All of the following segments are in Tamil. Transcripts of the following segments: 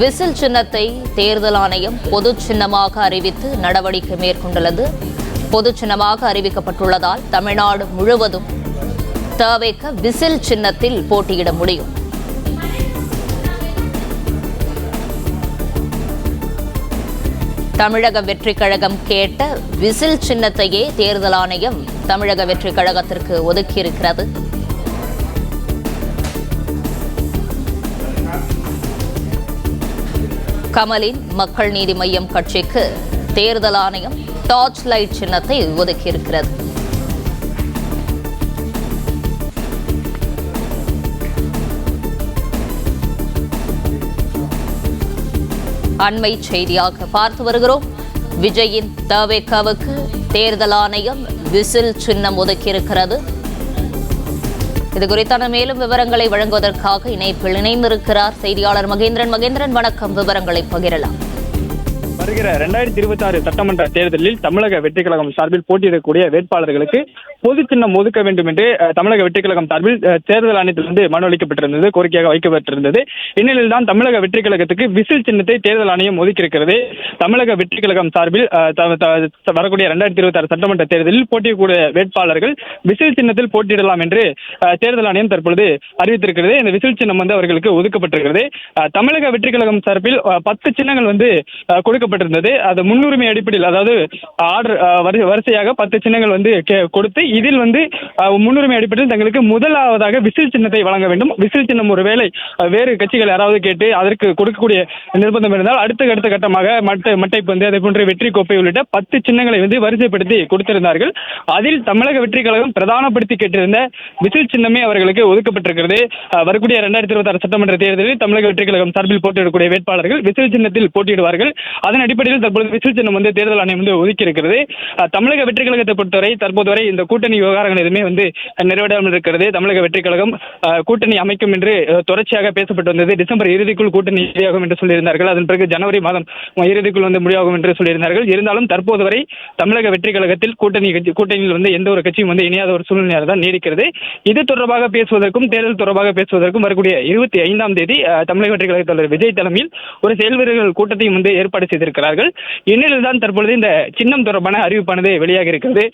விசில் சின்னத்தை தேர்தல் ஆணையம் பொது சின்னமாக அறிவித்து நடவடிக்கை மேற்கொண்டுள்ளது. பொது சின்னமாக அறிவிக்கப்பட்டுள்ளதால் தமிழ்நாடு முழுவதும் தவேக விசில் சின்னத்தில் போட்டியிட முடியும். தமிழக வெற்றிக் கழகம் கேட்ட விசில் சின்னத்தையே தேர்தல் ஆணையம் தமிழக வெற்றிக் கழகத்திற்கு ஒதுக்கியிருக்கிறது. கமலின் மக்கள் நீதி மய்யம் கட்சிக்கு தேர்தல் ஆணையம் டார்ச் லைட் சின்னத்தை ஒதுக்கியிருக்கிறது. அண்மை செய்தியாக பார்த்து வருகிறோம். விஜயின் தவேகாவுக்கு தேர்தல் ஆணையம் விசில் சின்னம் ஒதுக்கியிருக்கிறது. இது குறித்தான மேலும் விவரங்களை வழங்குவதற்காக இணைப்பில் இணைந்திருக்கிறார் செய்தியாளர் மகேந்திரன். மகேந்திரன், வணக்கம். விவரங்களை பகிரலாம். வருகிற 2026 சட்டமன்ற தேர்தலில் தமிழக வெற்றிக் கழகம் சார்பில் போட்டியிடக்கூடிய வேட்பாளர்களுக்கு பொது சின்னம் ஒதுக்க வேண்டும் என்று தமிழக வெற்றிக் கழகம் சார்பில் தேர்தல் ஆணையத்திலிருந்து மனு அளிக்கப்பட்டிருந்தது, கோரிக்கையாக வைக்கப்பட்டிருந்தது. இந்நிலையில் தான் தமிழக வெற்றிக் கழகத்துக்கு விசில் சின்னத்தை தேர்தல் ஆணையம் ஒதுக்கியிருக்கிறது. தமிழக வெற்றிக் கழகம் சார்பில் வரக்கூடிய 2026 சட்டமன்ற தேர்தலில் போட்டியிடக்கூடிய வேட்பாளர்கள் விசில் சின்னத்தில் போட்டியிடலாம் என்று தேர்தல் ஆணையம் தற்பொழுது அறிவித்திருக்கிறது. இந்த விசில் சின்னம் அவர்களுக்கு ஒதுக்கப்பட்டிருக்கிறது. தமிழக வெற்றிக் கழகம் சார்பில் 10 சின்னங்கள் கொடுக்கப்பட்டிருந்தது. அது முன்னுரிமை அடிப்படையில், அதாவது ஆர்டர் வரிசையாக 10 சின்னங்கள் கொடுத்து இதில் முன்னுரிமை அடிப்படையில் தங்களுக்கு முதலாவதாக விசில் சின்னத்தை வழங்க வேண்டும். விசில் சின்னம் ஒருவேளை வேறு கட்சிகள் யாராவது கேட்டு அதற்கு கொடுக்கக்கூடிய நிர்பந்தம் இருந்தால் அடுத்த கட்டமாக மட்டைப்பந்து, அதே போன்ற வெற்றி கோப்பை உள்ளிட்ட 10 சின்னங்களை வரிசைப்படுத்தி கொடுத்திருந்தார்கள். அதில் தமிழக வெற்றி கழகம் பிரதானப்படுத்தி கேட்டிருந்த விசில் சின்னமே அவர்களுக்கு ஒதுக்கப்பட்டிருக்கிறது. வரக்கூடிய 2026 சட்டமன்ற தேர்தலில் தமிழக வெற்றி கழகம் சார்பில் போட்டியிடக்கூடிய வேட்பாளர்கள் விசில் சின்னத்தில் போட்டியிடுவார்கள். அதன் அடிப்படையில் தற்போது விசில் சின்னம் தேர்தல் ஆணையம் ஒதுக்கி இருக்கிறது. தமிழக வெற்றி கழகத்தை பொறுத்தவரை தற்போது வரை இந்த கூட்டணி விவகாரங்கள் எதுவுமே நிறைவேறாமல் இருக்கிறது. தமிழக வெற்றி கழகம் கூட்டணி அமைக்கும் என்று தொடர்ச்சியாக பேசப்பட்டு வந்தது. டிசம்பர் இறுதிக்குள் கூட்டணி முடியாகும் என்று சொல்லியிருந்தார்கள். அதன் பிறகு ஜனவரி மாதம் இறுதிக்குள் முடியாகும் என்று சொல்லியிருந்தார்கள். இருந்தாலும் தற்போது வரை தமிழக வெற்றி கழகத்தில் கூட்டணியில் எந்த ஒரு கட்சியும் இணையாத ஒரு சூழ்நிலை தான் நீடிக்கிறது. இது தொடர்பாக பேசுவதற்கும் தேர்தல் தொடர்பாக பேசுவதற்கும் வரக்கூடிய 25ஆம் தேதி தமிழக வெற்றி கழக தலைவர் விஜய் தலைமையில் ஒரு செயல்வீரர்கள் கூட்டத்தையும் ஏற்பாடு செய்திருக்கிறார்கள். இந்நிலையில் தான் தற்பொழுது இந்த சின்னம் தொடர்பான அறிவிப்பானது வெளியாக இருக்கிறது.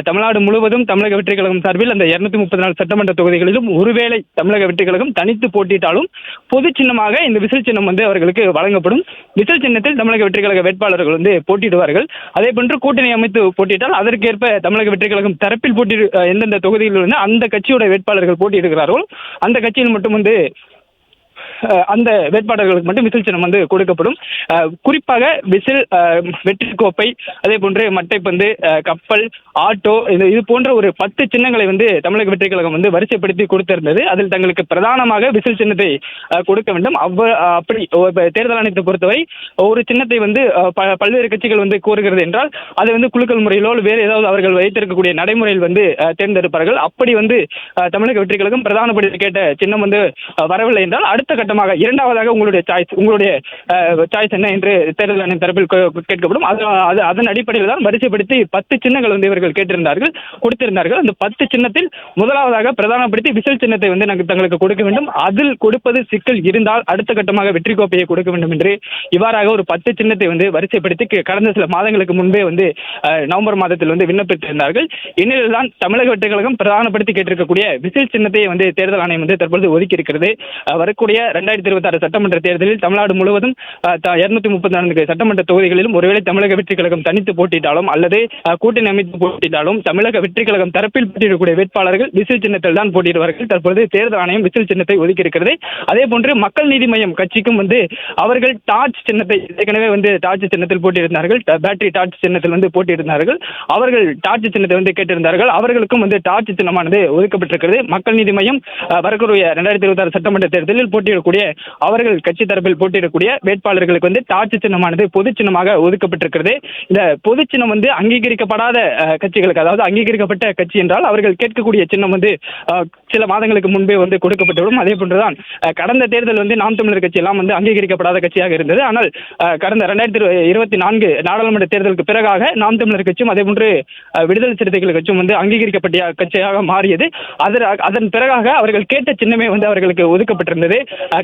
தமிழ்நாடு முழுவதும் தமிழக வெற்றி கழகம் சார்பில் அந்த 234 சட்டமன்ற தொகுதிகளிலும் ஒருவேளை தமிழக வெற்றி கழகம் தனித்து போட்டியிட்டாலும் பொது சின்னமாக இந்த விசில் சின்னம் அவர்களுக்கு வழங்கப்படும். விசில் சின்னத்தில் தமிழக வெற்றி கழக வேட்பாளர்கள் போட்டியிடுவார்கள். அதே போன்று கூட்டணி அமைத்து போட்டியிட்டால் அதற்கேற்ப தமிழக வெற்றி கழகம் தரப்பில் எந்தெந்த தொகுதிகளில் அந்த கட்சியோட வேட்பாளர்கள் போட்டியிடுகிறார்கள் அந்த கட்சியில் மட்டும் அந்த வேட்பாளர்களுக்கு மட்டும் விசில் சின்னம் கொடுக்கப்படும். குறிப்பாக விசில், வெற்றி கோப்பை, அதே போன்று மட்டைப்பந்து, கப்பல், ஆட்டோ, இது போன்ற ஒரு 10 சின்னங்களை தமிழக வெற்றி கழகம் வரிசைப்படுத்தி கொடுத்திருந்தது. அதில் தங்களுக்கு பிரதானமாக விசில் சின்னத்தை கொடுக்க வேண்டும். அப்படி தேர்தல் ஆணையத்தை பொறுத்தவரை ஒரு சின்னத்தை பல்வேறு கட்சிகள் கோருகிறது என்றால் அதை குலுக்கல் முறையிலோ வேறு ஏதாவது அவர்கள் வைத்திருக்கக்கூடிய நடைமுறையில் தேர்ந்தெடுப்பார்கள். அப்படி தமிழக வெற்றி கழகம் பிரதானப்படுத்தி கேட்ட சின்னம் வரவில்லை என்றால் அடுத்த கட்டமாக இரண்டாவதாக உங்களுடைய சாய்ஸ் என்ன என்று தேர்தல் ஆணையம் தரப்பில் கேட்கப்படும். அதன் அடிப்படையில் தான் வரிசைப்படுத்தி 10 சின்னங்கள் இவர்கள் கேட்டிருந்தார்கள், கொடுத்திருந்தார்கள். அந்த 10 சின்னத்தில் முதலாவதாக பிரதானப்படுத்தி விசில் சின்னத்தை தங்களுக்கு கொடுக்க வேண்டும். அதில் கொடுப்பது சிக்கல் இருந்தால் அடுத்த கட்டமாக வெற்றி கோப்பையை கொடுக்க வேண்டும் என்று இவ்வாறாக ஒரு 10 சின்னத்தை வரிசைப்படுத்தி கடந்த சில மாதங்களுக்கு முன்பே நவம்பர் மாதத்தில் விண்ணப்பித்திருந்தார்கள். இந்நிலையில் தான் தமிழக வெற்றி கழகம் பிரதானப்படுத்தி கேட்டிருக்கக்கூடிய விசில் சின்னத்தை தேர்தல் ஆணையம் தற்பொழுது ஒதுக்கி இருக்கிறது. வரக்கூடிய 2026 சட்டமன்ற தேர்தலில் தமிழ்நாடு முழுவதும் 234 சட்டமன்ற தொகுதிகளிலும் ஒருவேளை தமிழக வெற்றி கழகம் தனித்து போட்டியிட்டாலும் அல்லது கூட்டணி அமைத்து போட்டியிட்டாலும் தமிழக வெற்றி கழகம் தரப்பில் போட்டியிடக்கூடிய வேட்பாளர்கள் விசில் சின்னத்தில் தான் போட்டியிடுவார்கள். தற்பொழுது தேர்தல் ஆணையம் விசில் சின்னத்தை ஒதுக்கி இருக்கிறது. அதே போன்று மக்கள் நீதி மய்யம் கட்சிக்கும் அவர்கள் டார்ச் சின்னத்தை ஏற்கனவே டார்ச் சின்னத்தில் போட்டியிருந்தார்கள், பேட்டரி டார்ச் சின்னத்தில் போட்டியிருந்தார்கள். அவர்கள் டார்ச் சின்னத்தை கேட்டிருந்தார்கள். அவர்களுக்கும் டார்ச் சின்னமானது ஒதுக்கப்பட்டிருக்கிறது. மக்கள் நீதி மய்யம் வரக்கூடிய 2026 சட்டமன்ற தேர்தலில் போட்டியிடக்கூடிய அவர்கள் கட்சி தரப்பில் போட்டியிடக்கூடிய வேட்பாளர்களுக்கு டார்ச் சின்னமானது பொது சின்னமாக ஒதுக்கப்பட்டிருக்கிறது. இந்த பொது சின்னம் அங்கீகரிக்கப்படாத கட்சிகளுக்கு, அதாவது அங்கீகரிக்கப்பட்ட கட்சி என்றால் அவர்கள் கேட்கக்கூடிய சின்னம் சில மாதங்களுக்கு முன்பே கொடுக்கப்பட்டுவிடும். அதே போன்றுதான் கடந்த தேர்தல் நாம் தமிழர் கட்சி எல்லாம் அங்கீகரிக்கப்படாத கட்சியாக இருந்தது. ஆனால் கடந்த 2024 நாடாளுமன்ற தேர்தலுக்கு பிறகாக நாம் தமிழர் கட்சியும் அதே போன்று விடுதலை சிறுத்தைகள் கட்சியும் அங்கீகரிக்கப்பட்ட கட்சியாக மாறியது. அதன் பிறகாக அவர்கள் கேட்ட சின்னமே அவர்களுக்கு ஒதுக்கப்பட்டிருந்தது.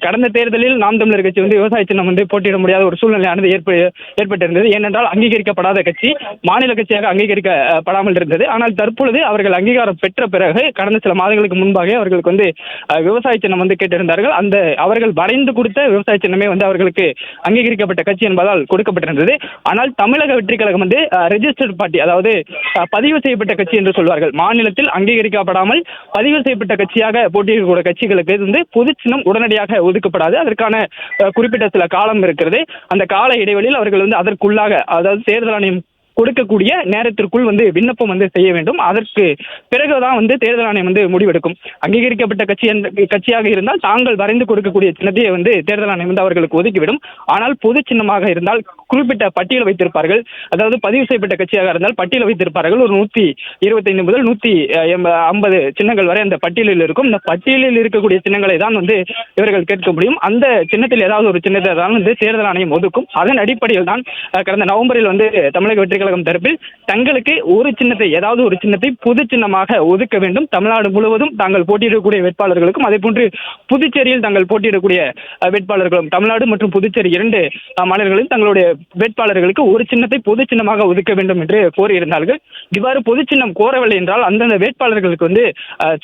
கடந்த தேர்தலில் நாம் தமிழர் கட்சி வந்து விவசாய சின்னம் வந்து போட்டியிட முடியாத ஒரு சூழ்நிலையானது ஏற்பட்டிருந்தது. ஏனென்றால் அங்கீகரிக்கப்படாத கட்சி, மாநில கட்சியாக அங்கீகரிக்கப்படாமல் இருந்தது. ஆனால் தற்பொழுது அவர்கள் அங்கீகாரம் பெற்ற பிறகு கடந்த சில மாதங்களுக்கு முன்பாக அவர்களுக்கு வந்து விவசாய சின்னம் வந்து கேட்டிருந்தார்கள். அந்த அவர்கள் வரைந்து கொடுத்த விவசாய சின்னமே வந்து அவர்களுக்கு அங்கீகரிக்கப்பட்ட கட்சி என்பதால் கொடுக்கப்பட்டிருந்தது. ஆனால் தமிழக வெற்றி கழகம் வந்து ரெஜிஸ்டர்ட் பார்ட்டி, அதாவது பதிவு செய்யப்பட்ட கட்சி என்று சொல்வார்கள். மாநிலத்தில் அங்கீகரிக்கப்படாமல் பதிவு செய்யப்பட்ட கட்சியாக போட்டியிடக்கூடிய கட்சிகளுக்கு வந்து பொது சின்னம் உடனடியாக ஒதுக்கப்படாது. அதற்கான குறிப்பிட்ட சில காலம் இருக்கிறது. அந்த கால இடைவெளியில் அவர்கள் வந்து அதற்குள்ளாக, அதாவது தேர்தல் ஆணையம் கொடுக்கக்கூடிய நேரத்திற்குள் வந்து விண்ணப்பம் வந்து செய்ய வேண்டும். அதற்கு பிறகுதான் வந்து தேர்தல் ஆணையம் வந்து முடிவெடுக்கும். அங்கீகரிக்கப்பட்ட கட்சியாக இருந்தால் தாங்கள் வரைந்து கொடுக்கக்கூடிய சின்னத்தை வந்து தேர்தல் ஆணையம் வந்து அவர்களுக்கு ஒதுக்கிவிடும். ஆனால் பொது சின்னமாக இருந்தால் குறிப்பிட்ட பட்டியல் வைத்திருப்பார்கள். அதாவது பதிவு செய்யப்பட்ட கட்சியாக இருந்தால் பட்டியல் வைத்திருப்பார்கள். ஒரு 125 முதல் 150 சின்னங்கள் வரை அந்த பட்டியலில் இருக்கும். இந்த பட்டியலில் இருக்கக்கூடிய சின்னங்களை தான் வந்து இவர்கள் கேட்க முடியும். அந்த சின்னத்தில் ஏதாவது ஒரு சின்னத்தை தான் வந்து தேர்தல் ஆணையம் ஒதுக்கும். அதன் அடிப்படையில் தான் கடந்த நவம்பரில் வந்து தமிழக வெற்றி கழகம் தரப்பில் தங்களுக்கு ஒரு சின்னத்தை, ஏதாவது ஒரு சின்னத்தை பொது சின்னமாக ஒதுக்க வேண்டும். தமிழ்நாடு முழுவதும் தாங்கள் போட்டியிடக்கூடிய வேட்பாளர்களுக்கும், அதே போன்று புதுச்சேரியில் தாங்கள் போட்டியிடக்கூடிய வேட்பாளர்களும், தமிழ்நாடு மற்றும் புதுச்சேரி 2 மாநிலங்களில் தங்களுடைய வேட்பாளர்களுக்கு ஒரு சின்னத்தை பொது சின்னமாக ஒதுக்க வேண்டும் என்று கோரியிருந்தார்கள். இவ்வாறு பொது சின்னம் கோரவில்லை என்றால் அந்தந்த வேட்பாளர்களுக்கு வந்து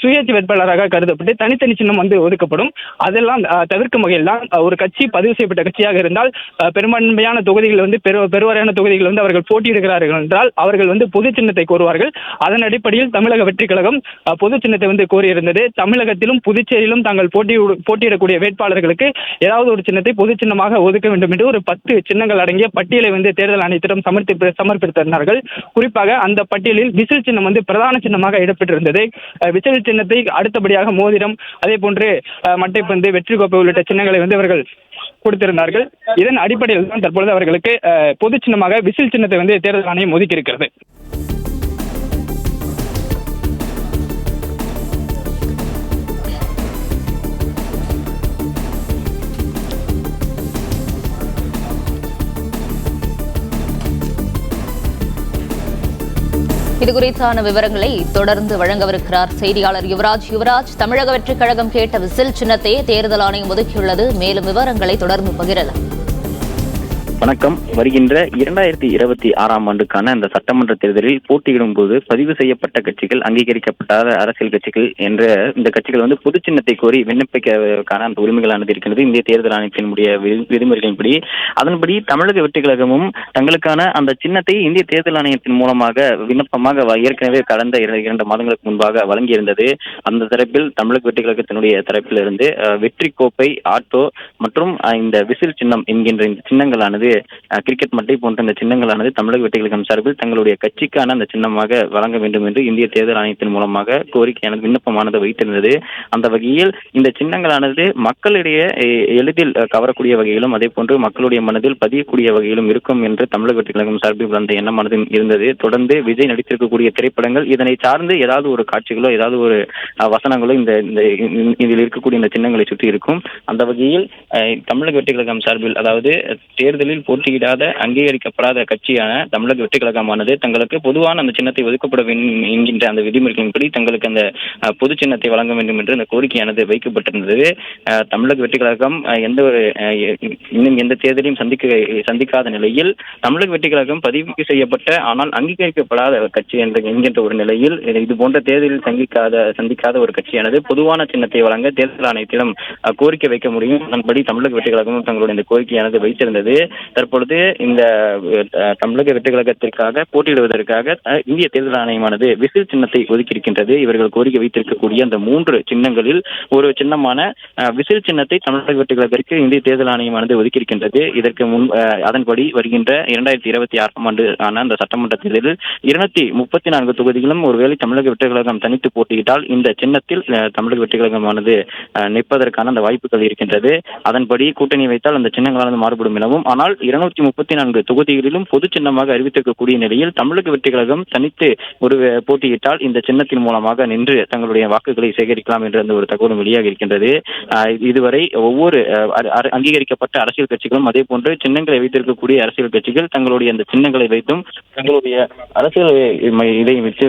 சுயேட்சை வேட்பாளராக கருதப்பட்டு தனித்தனி சின்னம் வந்து ஒதுக்கப்படும். அதெல்லாம் தவிர்க்கும் வகையில் தான் ஒரு கட்சி பதிவு செய்யப்பட்ட கட்சியாக இருந்தால் பெரும்பான்மையான தொகுதிகள் வந்து பெருவாரியான தொகுதிகள் வந்து அவர்கள் போட்டியிடுகிறார்கள் என்றால் அவர்கள் வந்து பொது சின்னத்தை கோருவார்கள். அதன் அடிப்படையில் தமிழக வெற்றி கழகம் பொது சின்னத்தை வந்து கோரியிருந்தது. தமிழகத்திலும் புதுச்சேரியிலும் தாங்கள் போட்டியிடக்கூடிய வேட்பாளர்களுக்கு ஏதாவது ஒரு சின்னத்தை பொது சின்னமாக ஒதுக்க வேண்டும் என்று ஒரு 10 சின்னங்கள் அடங்கிய பட்டியலை வந்து தேர்தல் ஆணையத்திடம் சமர்ப்பித்திருந்தார்கள். குறிப்பாக அந்த பட்டியலில் விசில் சின்னம் வந்து பிரதான சின்னமாக இடம்பெற்றிருந்தது. விசில் சின்னத்தை அடுத்தபடியாக மோதிரம், அதே போன்று மட்டைப்பந்து, வெற்றி கோப்பை உள்ளிட்ட சின்னங்களை வந்து அவர்கள் கொடுத்திருந்தார்கள். இதன் அடிப்படையில் தான் தற்பொழுது அவர்களுக்கு பொது சின்னமாக விசில் சின்னத்தை வந்து தேர்தல் ஆணையம் ஒதுக்கி இருக்கிறது. இதுகுறித்தான விவரங்களை தொடர்ந்து வழங்கவிருக்கிறார் செய்தியாளர் யுவராஜ். தமிழக வெற்றிக் கழகம் கேட்ட விசில் சின்னத்தையே தேர்தல் ஆணையம் ஒதுக்கியுள்ளது. மேலும் விவரங்களை தொடர்ந்து பகிரலாம். வணக்கம். வருகின்ற 2026ஆம் ஆண்டுக்கான இந்த சட்டமன்ற தேர்தலில் போட்டியிடும் போது பதிவு செய்யப்பட்ட கட்சிகள், அங்கீகரிக்கப்படாத அரசியல் கட்சிகள் என்ற இந்த கட்சிகள் வந்து பொது சின்னத்தை கோரி விண்ணப்பிக்கான அந்த உரிமைகளானது இருக்கின்றது இந்திய தேர்தல் ஆணையத்தினுடைய விதிமுறைகளின்படி. அதன்படி தமிழக வெற்றி கழகமும் தங்களுக்கான அந்த சின்னத்தை இந்திய தேர்தல் ஆணையத்தின் மூலமாக விண்ணப்பமாக ஏற்கனவே கடந்த 2 மாதங்களுக்கு முன்பாக வழங்கியிருந்தது. அந்த தரப்பில் தமிழக வெற்றி கழகத்தினுடைய தரப்பிலிருந்து வெற்றி கோப்பை, ஆட்டோ மற்றும் இந்த விசில் சின்னம் என்கின்ற இந்த சின்னங்களானது, கிரிக்கெட் மட்டை போன்ற இந்த சின்னங்களானது தமிழக வெற்றி கழகம் சார்பில் தங்களுடைய கட்சிக்கான அந்த சின்னமாக வழங்க வேண்டும் என்று இந்திய தேர்தல் ஆணையத்தின் மூலமாக கோரிக்கையானது, விண்ணப்பமானது வைத்திருந்தது. அந்த வகையில் இந்த சின்னங்களானது மக்களிடையே எளிதில் கவரக்கூடிய வகையிலும், அதே போன்று மக்களுடைய மனதில் பதியக்கூடிய வகையிலும் இருக்கும் என்று தமிழக வெற்றி கழகம் சார்பில் அந்த எண்ணமானது இருந்தது. தொடர்ந்து விஜய் நடித்திருக்கக்கூடிய திரைப்படங்கள், இதனை சார்ந்து ஏதாவது ஒரு காட்சிகளோ ஏதாவது ஒரு வசனங்களோ இதில் இருக்கக்கூடிய இந்த சின்னங்களை சுற்றி இருக்கும். அந்த வகையில் தமிழக வெற்றி கழகம் சார்பில், அதாவது தேர்தலில் போட்டியிடாத அங்கீகரிக்கப்படாத கட்சியான தமிழக வெற்றி கழகமானது தங்களுக்கு பொதுவான அந்த சின்னத்தை ஒதுக்கப்பட வேண்டும் என்கின்ற அந்த விதிமுறைகளின்படி தங்களுக்கு அந்த பொது சின்னத்தை வழங்க வேண்டும் என்று அந்த கோரிக்கையானது வைக்கப்பட்டிருந்தது. தமிழக வெற்றி கழகம் இன்னும் எந்த தேர்தலையும் சந்திக்காத நிலையில் தமிழக வெற்றி கழகம் பதிவு செய்யப்பட்ட ஆனால் அங்கீகரிக்கப்படாத கட்சி என்கின்ற ஒரு நிலையில் இது போன்ற தேர்தலில் சந்திக்காத ஒரு கட்சியானது பொதுவான சின்னத்தை வழங்க தேர்தல் ஆணையத்திடம் கோரிக்கை வைக்க முடியும். அதன்படி தமிழக வெற்றி கழகமும் தங்களுடைய இந்த கோரிக்கையானது வைத்திருந்தது. தற்பொழுது இந்த தமிழக வெற்றி கழகத்திற்காக போட்டியிடுவதற்காக இந்திய தேர்தல் ஆணையமானது விசில் சின்னத்தை ஒதுக்கியிருக்கின்றது. இவர்கள் கோரிக்கை வைத்திருக்கக்கூடிய அந்த 3 சின்னங்களில் ஒரு சின்னமான விசில் சின்னத்தை தமிழக வெற்றி கழகத்திற்கு இந்திய தேர்தல் ஆணையமானது ஒதுக்கியிருக்கின்றது. இதற்கு அதன்படி வருகின்ற 2026ஆம் ஆண்டு ஆன அந்த சட்டமன்ற தேர்தலில் 234 தொகுதிகளும் ஒருவேளை தமிழக வெற்றி கழகம் தனித்து போட்டியிட்டால் இந்த சின்னத்தில் தமிழக வெற்றி கழகமானது நிற்பதற்கான அந்த வாய்ப்புகள் இருக்கின்றது. அதன்படி கூட்டணி வைத்தால் அந்த சின்னங்களானது மாறுபடும் எனவும், ஆனால் அவர்கள் 234 தொகுதிகளிலும் பொது சின்னமாக அறிவித்திருக்கக்கூடிய நிலையில் தமிழக வெற்றி கழகம் தனித்து ஒரு போட்டியிட்டால் இந்த சின்னத்தின் மூலமாக நின்று தங்களுடைய வாக்குகளை சேகரிக்கலாம் என்ற அந்த ஒரு தகவலும் வெளியாக இருக்கின்றது. இதுவரை ஒவ்வொரு அங்கீகரிக்கப்பட்ட அரசியல் கட்சிகளும் அதே போன்று சின்னங்களை வைத்திருக்கக்கூடிய அரசியல் கட்சிகள் தங்களுடைய அந்த சின்னங்களை வைத்தும் தங்களுடைய அரசியல் இதை வைத்து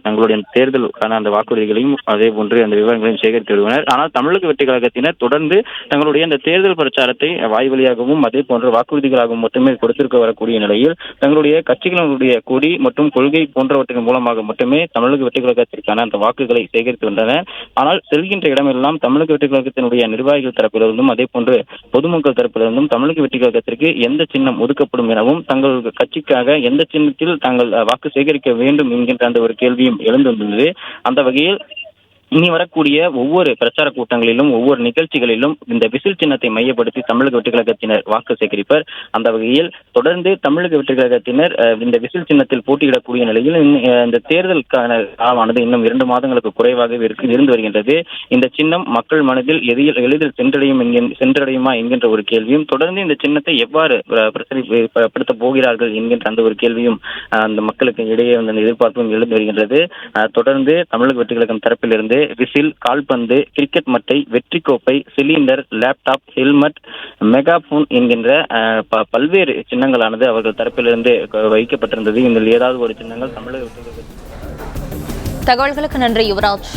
தங்களுடைய தேர்தலுக்கான அந்த வாக்குறுதிகளையும் அதே போன்று அந்த விவரங்களையும் சேகரித்து வருகின்றனர். ஆனால் தமிழக வெற்றி கழகத்தினர் தொடர்ந்து தங்களுடைய அந்த தேர்தல் பிரச்சாரத்தை வாய் வழியாகவும் அதே போன்ற வாக்குறுதிகளாகவும் மட்டுமே கொடுத்திருக்க வரக்கூடிய நிலையில் தங்களுடைய கட்சிகளுடைய கொடி மற்றும் கொள்கை போன்றவற்றின் மூலமாக மட்டுமே தமிழக வெற்றி கழகத்திற்கான அந்த வாக்குகளை சேகரித்து வந்தனர். ஆனால் செல்கின்ற இடமெல்லாம் தமிழக வெற்றி கழகத்தினுடைய நிர்வாகிகள் தரப்பிலிருந்தும் அதே போன்று பொதுமக்கள் தரப்பிலிருந்தும் தமிழக வெற்றி கழகத்திற்கு எந்த சின்னம் ஒதுக்கப்படும் எனவும் தங்கள் கட்சிக்காக எந்த சின்னத்தில் தாங்கள் வாக்கு சேகரிக்க வேண்டும் என்கின்ற அந்த ஒரு கேள்வியும் எழுந்து வந்தது. அந்த வகையில் இனி வரக்கூடிய ஒவ்வொரு பிரச்சார கூட்டங்களிலும் ஒவ்வொரு நிகழ்ச்சிகளிலும் இந்த விசில் சின்னத்தை மையப்படுத்தி தமிழக வெற்றி கழகத்தினர் வாக்கு சேகரிப்பர். அந்த வகையில் தொடர்ந்து தமிழக வெற்றி கழகத்தினர் இந்த விசில் சின்னத்தில் போட்டியிடக்கூடிய நிலையில் இந்த தேர்தலுக்கான காலமானது இன்னும் 2 மாதங்களுக்கு குறைவாகவே இருந்து வருகின்றது. இந்த சின்னம் மக்கள் மனதில் எளிதில் சென்றடையுமா என்கின்ற ஒரு கேள்வியும் தொடர்ந்து இந்த சின்னத்தை எவ்வாறு பிரச்சனைப்படுத்த போகிறார்கள் என்கின்ற அந்த ஒரு கேள்வியும் அந்த மக்களுக்கு இடையே அந்த எதிர்பார்ப்பும் எழுந்து வருகின்றது. தொடர்ந்து தமிழக வெற்றி கழகம் தரப்பிலிருந்து விசில், கால்பந்து, கிரிக்கெட் மட்டை, வெற்றி கோப்பை, சிலிண்டர், லேப்டாப், ஹெல்மெட், மெகாபோன் என்கின்ற பல்வேறு சின்னங்களானது அவர்கள் தரப்பிலிருந்து வைக்கப்பட்டிருந்தது. இதில் ஏதாவது ஒரு சின்னங்கள் தமிழக தகவல்களுக்கு நன்றி யுவராஜ்.